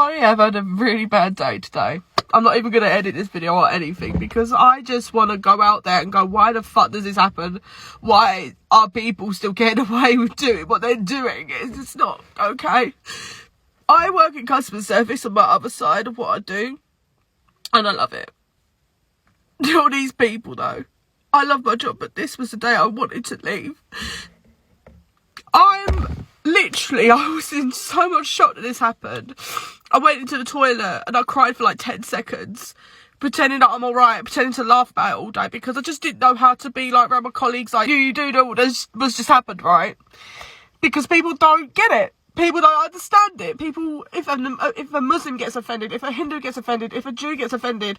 I have had a really bad day today. I'm not even going to edit this video or anything because I just want to go out there and go, why the fuck does this happen? Why are people still getting away with doing what they're doing? It's just not okay. I work in customer service on my other side of what I do, and I love it. All these people though, I love my job, but this was the day I wanted to leave. I was in so much shock that this happened. I went into the toilet and I cried for like 10 seconds, pretending that I'm alright, pretending to laugh about it all day because I just didn't know how to be like around my colleagues like, you do know what was just happened, right? Because people don't get it. People don't understand it. People, if a Muslim gets offended, if a Hindu gets offended, if a Jew gets offended,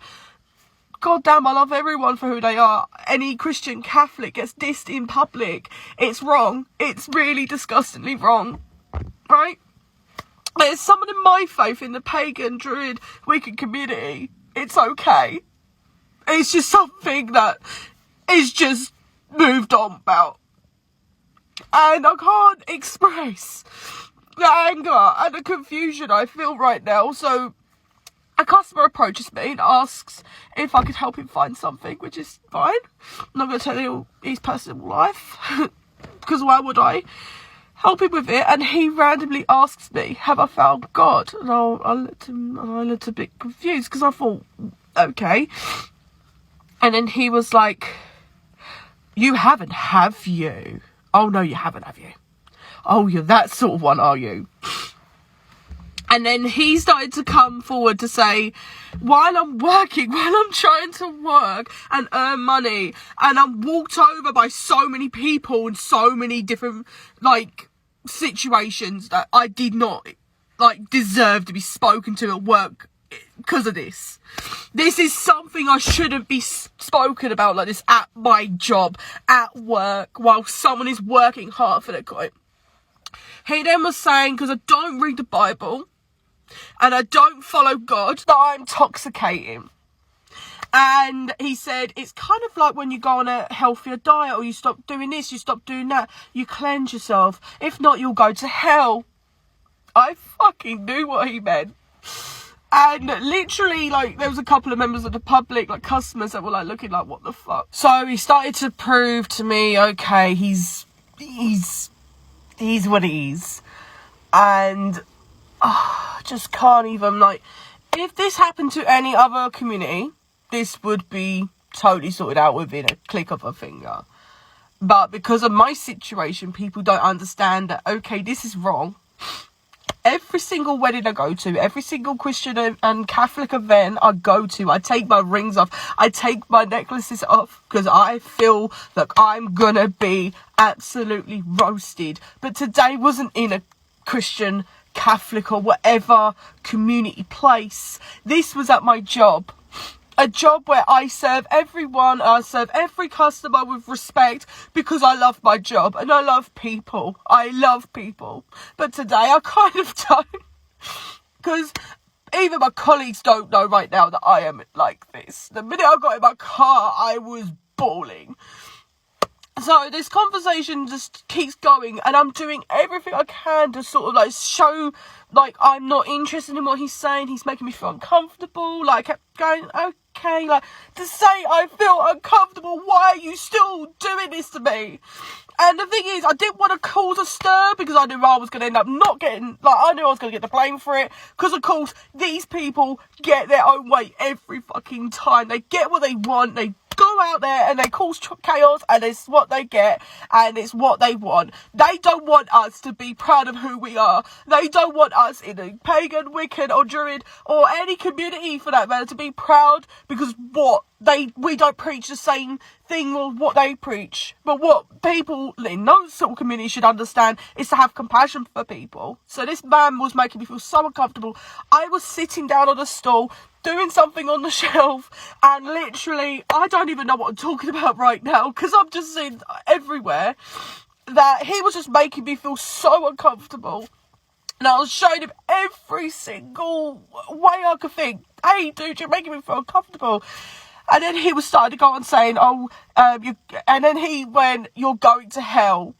God damn, I love everyone for who they are. Any Christian Catholic gets dissed in public. It's wrong. It's really disgustingly wrong. Right? There's someone in my faith, in the pagan, druid, Wiccan community. It's okay. It's just something that is just moved on about. And I can't express the anger and the confusion I feel right now. So a customer approaches me and asks if I could help him find something, which is fine. I'm not going to tell you his personal life, because why would I? Help him with it, and he randomly asks me, have I found God? And I looked a bit confused, because I thought, okay. And then he was like, you haven't, have you? Oh, no, you haven't, have you? Oh, you're that sort of one, are you? And then he started to come forward to say, while I'm trying to work and earn money, and I'm walked over by so many people and so many different, like, situations that I did not, like, deserve to be spoken to at work because of this. This is something I shouldn't be spoken about like this at my job, at work, while someone is working hard for their coin. He then was saying, because I don't read the Bible, and I don't follow God, that I'm intoxicating. And he said, it's kind of like when you go on a healthier diet, or you stop doing this, you stop doing that, you cleanse yourself. If not, you'll go to hell. I fucking knew what he meant. And literally, like, there was a couple of members of the public, like customers, that were like looking like, what the fuck? So he started to prove to me, okay, he's what he is. And just can't even, like, if this happened to any other community, this would be totally sorted out within a click of a finger. But because of my situation, people don't understand that, okay, this is wrong. Every single wedding I go to, every single Christian and Catholic event I go to, I take my rings off, I take my necklaces off, because I feel that I'm gonna be absolutely roasted. But today wasn't in a Christian, Catholic or whatever community place. This was at my job. A job where I serve everyone, I serve every customer with respect, because I love my job and I love people. I love people. But today I kind of don't. Because even my colleagues don't know right now that I am like this. The minute I got in my car, I was bawling. So this conversation just keeps going, and I'm doing everything I can to sort of like show like I'm not interested in what he's saying. He's making me feel uncomfortable. Like, I kept going, okay, like, to say I feel uncomfortable, why are you still doing this to me? And the thing is, I didn't want to cause a stir, because I knew I was going to end up not getting, like, I knew I was going to get the blame for it, because of course these people get their own way every fucking time. They get what they want, they go out there and they cause chaos, and it's what they get, and it's what they want. They don't want us to be proud of who we are. They don't want us in a pagan, Wiccan or Druid or any community for that matter to be proud, because we don't preach the same thing or what they preach. But what people in those sort of communities should understand is to have compassion for people. So this man was making me feel so uncomfortable. I was sitting down on a stool doing something on the shelf, and literally I don't even know what I'm talking about right now, because I'm just seeing everywhere that he was just making me feel so uncomfortable. And I was showing him every single way I could think, hey dude, you're making me feel uncomfortable. And then he was starting to go on saying, and then he went, you're going to hell.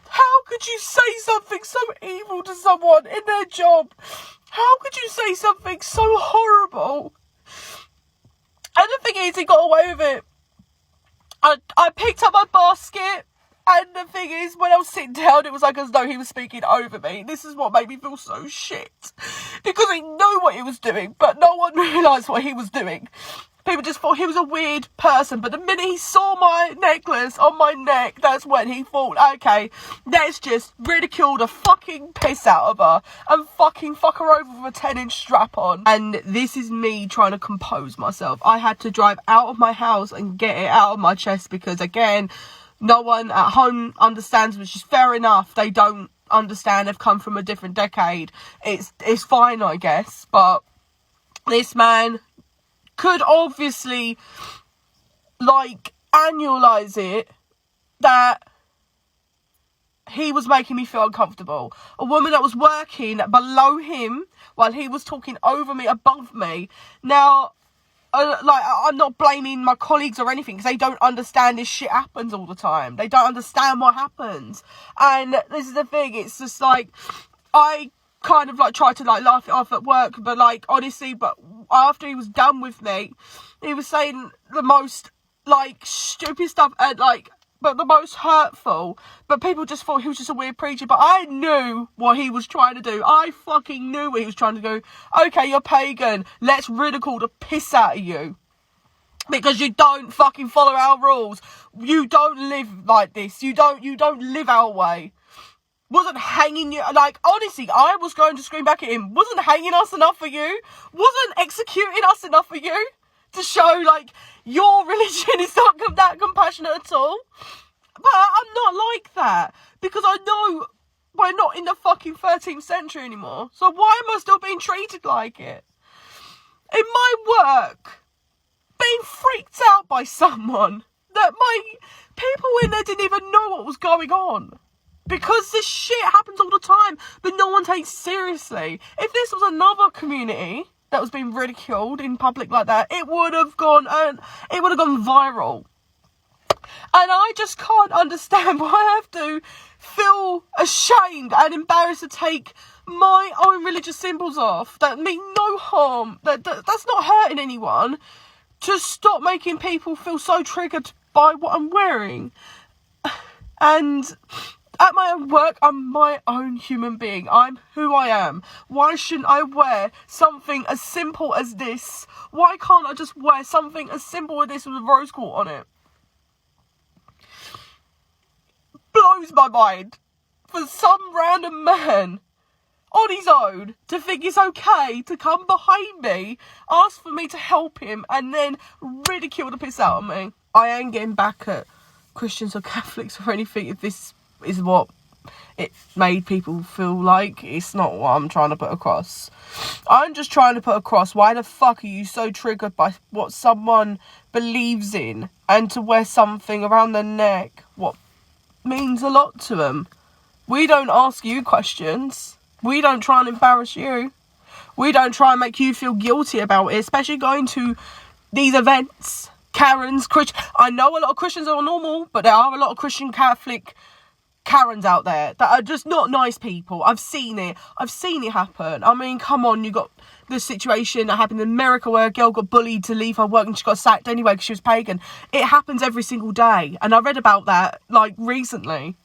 How could you say something so evil to someone in their job? How could you say something so horrible? And the thing is, he got away with it. I picked up my basket, and the thing is, when I was sitting down, it was like as though he was speaking over me. This is what made me feel so shit. Because he knew what he was doing, but no one realised what he was doing. People just thought he was a weird person. But the minute he saw my necklace on my neck, that's when he thought, okay, let's just ridicule the fucking piss out of her and fucking fuck her over with a 10-inch strap on. And this is me trying to compose myself. I had to drive out of my house and get it out of my chest because, again, no one at home understands, which is fair enough. They don't understand. They've come from a different decade. It's fine, I guess. But this man could obviously, like, annualize it that he was making me feel uncomfortable. A woman that was working below him while he was talking over me, above me. Now, I'm not blaming my colleagues or anything because they don't understand this shit happens all the time. They don't understand what happens. And this is the thing, it's just like, I kind of like tried to like laugh it off at work, but like honestly, but after he was done with me, he was saying the most like stupid stuff and like, but the most hurtful. But people just thought he was just a weird preacher. But I knew what he was trying to do. I fucking knew what he was trying to do. Okay, you're pagan. Let's ridicule the piss out of you. Because you don't fucking follow our rules. You don't live like this. You don't live our way. Wasn't hanging you, like, honestly, I was going to scream back at him. Wasn't hanging us enough for you? Wasn't executing us enough for you? To show, like, your religion is not that compassionate at all. But I'm not like that. Because I know we're not in the fucking 13th century anymore. So why am I still being treated like it? In my work, being freaked out by someone that my people in there didn't even know what was going on. Because this shit happens all the time, but no one takes it seriously. If this was another community that was being ridiculed in public like that, it would have gone viral. And I just can't understand why I have to feel ashamed and embarrassed to take my own religious symbols off that mean no harm, that's not hurting anyone, to stop making people feel so triggered by what I'm wearing. And at my own work, I'm my own human being. I'm who I am. Why shouldn't I wear something as simple as this? Why can't I just wear something as simple as this with a rose quartz on it? Blows my mind for some random man on his own to think it's okay to come behind me, ask for me to help him, and then ridicule the piss out of me. I ain't getting back at Christians or Catholics or anything if this is what it made people feel like. It's not what I'm trying to put across. I'm just trying to put across, why the fuck are you so triggered by what someone believes in, and to wear something around their neck what means a lot to them? We don't ask you questions. We don't try and embarrass you. We don't try and make you feel guilty about it, especially going to these events. Karens, I know a lot of Christians are normal, but there are a lot of Christian Catholic Karens out there that are just not nice people. I've seen it happen. I mean, come on, you got the situation that happened in America where a girl got bullied to leave her work and she got sacked anyway because she was pagan. It happens every single day, and I read about that like recently,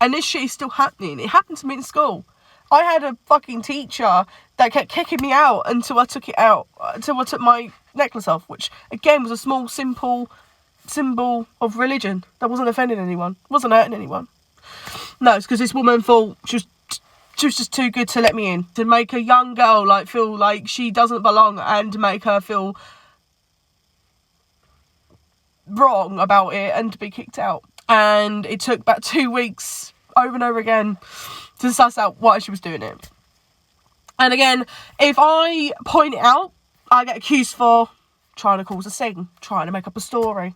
and this shit is still happening. It happened to me in school. I had a fucking teacher that kept kicking me out until I took my necklace off, which again was a small simple symbol of religion that wasn't offending anyone, wasn't hurting anyone. No, it's because this woman thought she was just too good to let me in, to make a young girl like feel like she doesn't belong and to make her feel wrong about it and to be kicked out. And it took about 2 weeks over and over again to suss out why she was doing it. And again, if I point it out, I get accused for trying to cause a scene, trying to make up a story.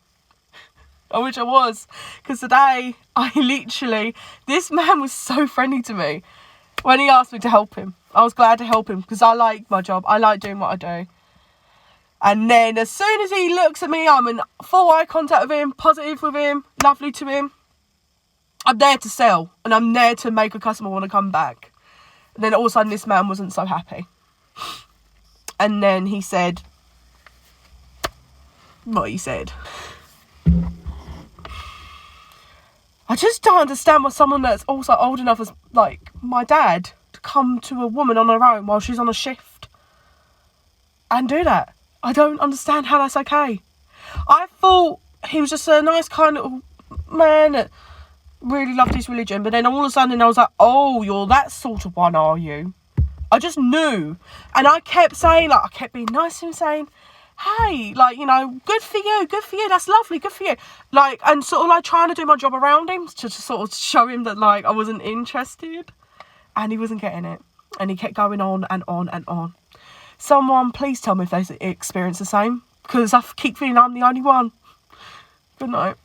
Which I was, because today this man was so friendly to me when he asked me to help him. I was glad to help him because I like my job, I like doing what I do. And then as soon as he looks at me, I'm in full eye contact with him, positive with him, lovely to him. I'm there to sell, and I'm there to make a customer want to come back. And then all of a sudden this man wasn't so happy. And then he said what he said. I just don't understand why someone that's also old enough as, like, my dad to come to a woman on her own while she's on a shift and do that. I don't understand how that's okay. I thought he was just a nice, kind little man that really loved his religion, but then all of a sudden I was like, oh, you're that sort of one, are you? I just knew. And I kept saying, like, I kept being nice to him, saying, hey, like, you know, good for you, that's lovely, good for you. Like, and sort of like trying to do my job around him to sort of show him that, like, I wasn't interested. And he wasn't getting it. And he kept going on and on and on. Someone, please tell me if they experience the same, because I keep feeling I'm the only one. Good night.